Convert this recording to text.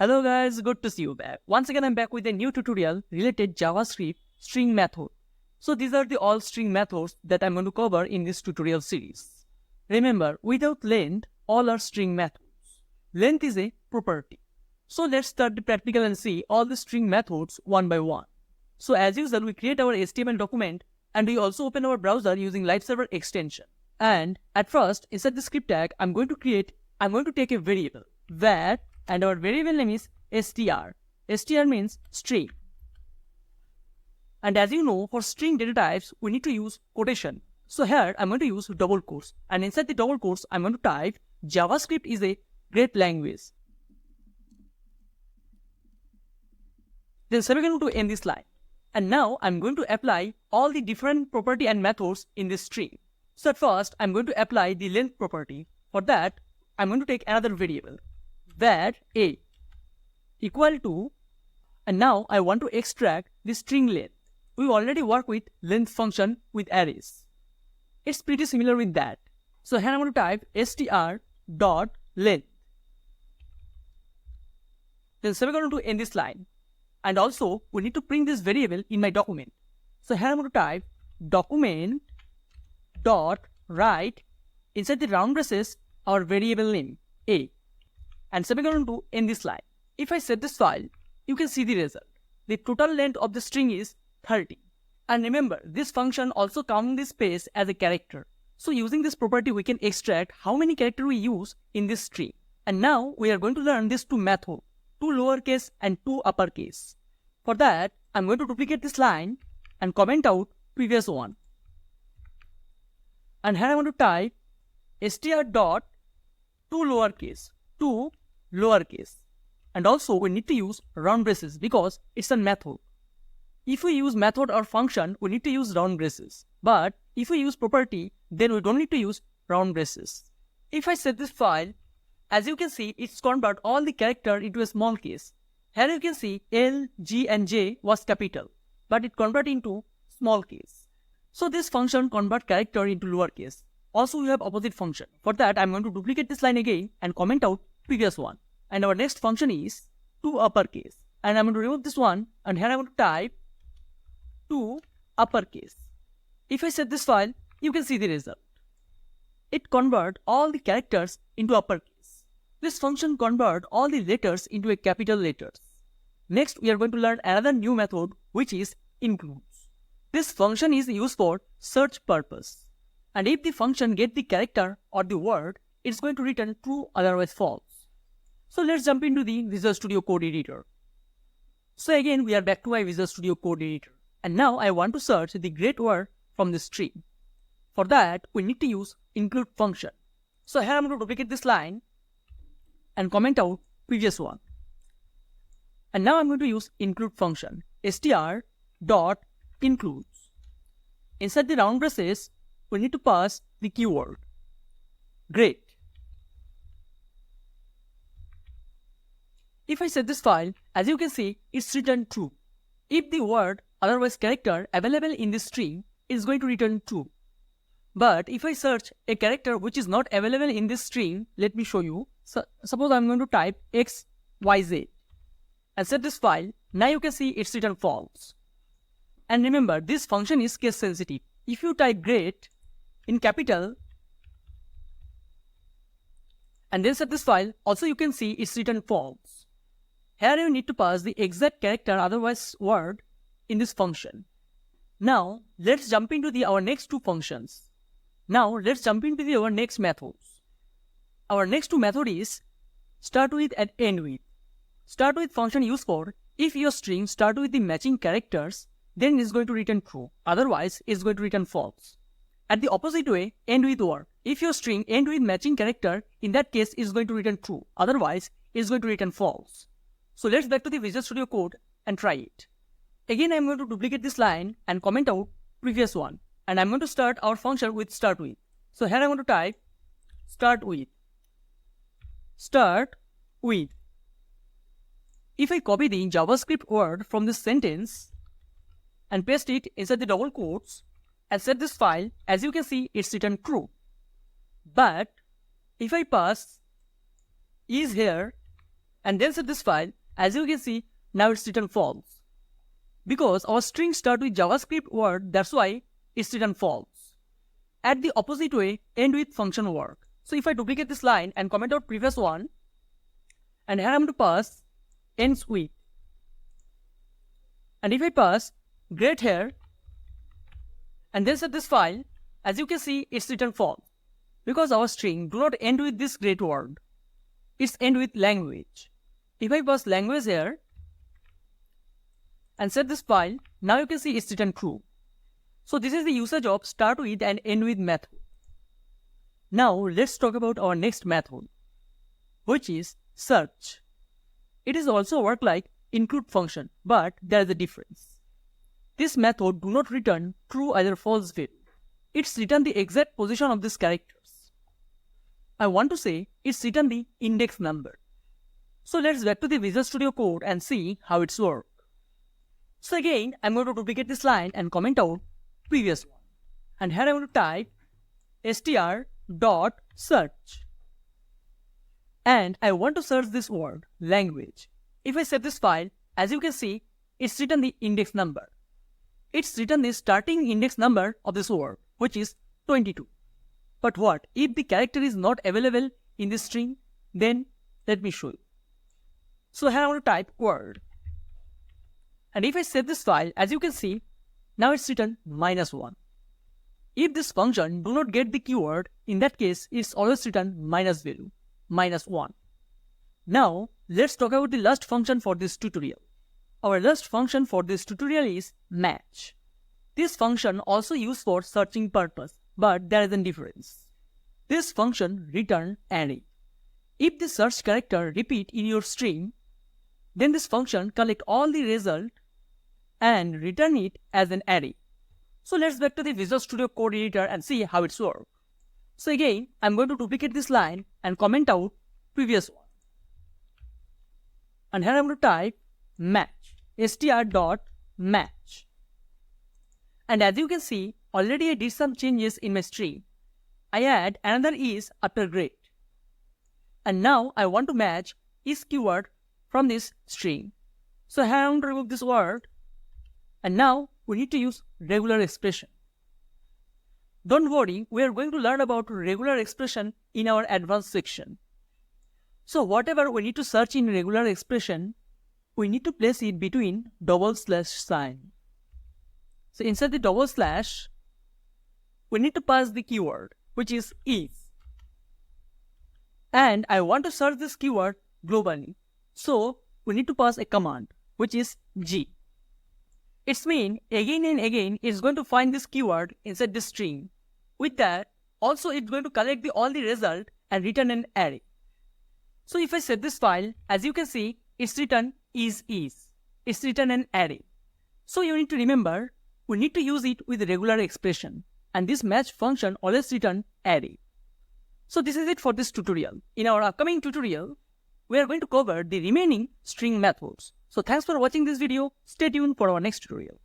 Hello guys, good to see you back. Once again I'm back with a new tutorial related JavaScript string method. So these are the all string methods that I'm going to cover in this tutorial series. Remember, without length, all are string methods. Length is a property. So let's start the practical and see all the string methods one by one. So as usual, we create our HTML document and we also open our browser using Live Server extension. And at first, inside the script tag, I'm going to take a variable var, and our variable name is str. Str means string. And as you know, for string data types, we need to use quotation. So here, I'm going to use double quotes. And inside the double quotes, I'm going to type JavaScript is a great language. Then semicolon to end this line. And now I'm going to apply all the different property and methods in this string. So at first, I'm going to apply the length property. For that, I'm going to take another variable, var a equal to, and now I want to extract the string length. We already work with length function with arrays. It's pretty similar with that. So here I'm going to type str dot length. Then semicolon to end this line. And also, we need to print this variable in my document. So here I'm going to type document dot write inside the round braces our variable name a, and semicolon to end this line. If I set this file, you can see the result. The total length of the string is 30. And remember, this function also counts this space as a character. So using this property, we can extract how many characters we use in this string. And now we are going to learn these two methods, two lowercase and two uppercase. For that, I'm going to duplicate this line and comment out previous one. And here I want to type str dot two lowercase. And also we need to use round braces because it's a method. If we use method or function, we need to use round braces. But if we use property, then we don't need to use round braces. If I set this file, as you can see, it's convert all the character into a small case. Here you can see L, G and J was capital, but it convert into small case. So this function convert character into lowercase. Also, we have opposite function. For that, I'm going to duplicate this line again and comment out previous one. And our next function is to uppercase. And I'm going to remove this one, and here I'm going to type to uppercase. If I set this file, you can see the result. It convert all the characters into uppercase. This function convert all the letters into a capital letters. Next, we are going to learn another new method, which is includes. This function is used for search purpose. And if the function get the character or the word, it's going to return true, otherwise false. So let's jump into the Visual Studio Code Editor. So again, we are back to my Visual Studio Code Editor. And now I want to search the great word from the string. For that, we need to use include function. So here I'm going to duplicate this line and comment out previous one. And now I'm going to use include function, str dot includes. Inside the round braces, we need to pass the keyword great. If I set this file, as you can see, it's written true. If the word otherwise character available in this string is going to return true. But if I search a character which is not available in this string, let me show you. So, suppose I'm going to type XYZ and set this file. Now you can see it's written false. And remember, this function is case sensitive. If you type great in capital and then set this file, also you can see it's written false. Here you need to pass the exact character otherwise word in this function. Now let's jump into our next two functions. Now let's jump into our next methods. Our next two method is start with and end with. Start with function used for if your string start with the matching characters, then it's going to return true. Otherwise, it's going to return false. At the opposite way, end with work. If your string end with matching character, in that case, it's going to return true. Otherwise, it's going to return false. So let's back to the Visual Studio Code and try it. Again, I'm going to duplicate this line and comment out previous one. And I'm going to start our function with start with. So here I'm going to type start with. Start with. If I copy the JavaScript word from this sentence and paste it inside the double quotes and set this file, as you can see, it's written true. But if I pass is here and then set this file. As you can see, now it's written false. Because our string start with JavaScript word, that's why it's written false. At the opposite way, end with function work. So if I duplicate this line and comment out previous one, and here I'm going to pass ends with. And if I pass great here, and then set this file, as you can see, it's written false. Because our string do not end with this great word. It's end with language. If I pass language here, and set this file, now you can see it's written true. So this is the usage of start with and end with method. Now let's talk about our next method, which is search. It is also work like include function, but there is a difference. This method do not return true either false value. It's return the exact position of these characters. I want to say it's return the index number. So let's back to the Visual Studio Code and see how it's work. So again, I'm going to duplicate this line and comment out previous one. And here I'm going to type str.search. And I want to search this word, language. If I save this file, as you can see, it's written the index number. It's written the starting index number of this word, which is 22. But what if the character is not available in this string? Then let me show you. So here I'm going to type word. And if I save this file, as you can see, now it's written -1. If this function do not get the keyword, in that case, it's always written minus value, -1. Now, let's talk about the last function for this tutorial. Our last function for this tutorial is match. This function also used for searching purpose, but there is a difference. This function return array. If the search character repeat in your string, then this function collect all the result and return it as an array. So let's back to the Visual Studio Code editor and see how it's work. So again, I'm going to duplicate this line and comment out previous one. And here I'm going to type match, str.match. And as you can see, already I did some changes in my string. I add another is after great. And now I want to match is keyword from this string. So here I'm going to remove this word. And now we need to use regular expression. Don't worry, we are going to learn about regular expression in our advanced section. So whatever we need to search in regular expression, we need to place it between double slash sign. So inside the double slash, we need to pass the keyword, which is. And I want to search this keyword globally. So we need to pass a command, which is g. It's mean again and again it's going to find this keyword inside the string. With that, also it's going to collect all the result and return an array. So if I set this file, as you can see, it's written is. It's written an array. So you need to remember, we need to use it with regular expression. And this match function always return array. So this is it for this tutorial. In our upcoming tutorial, we are going to cover the remaining string methods. So thanks for watching this video. Stay tuned for our next tutorial.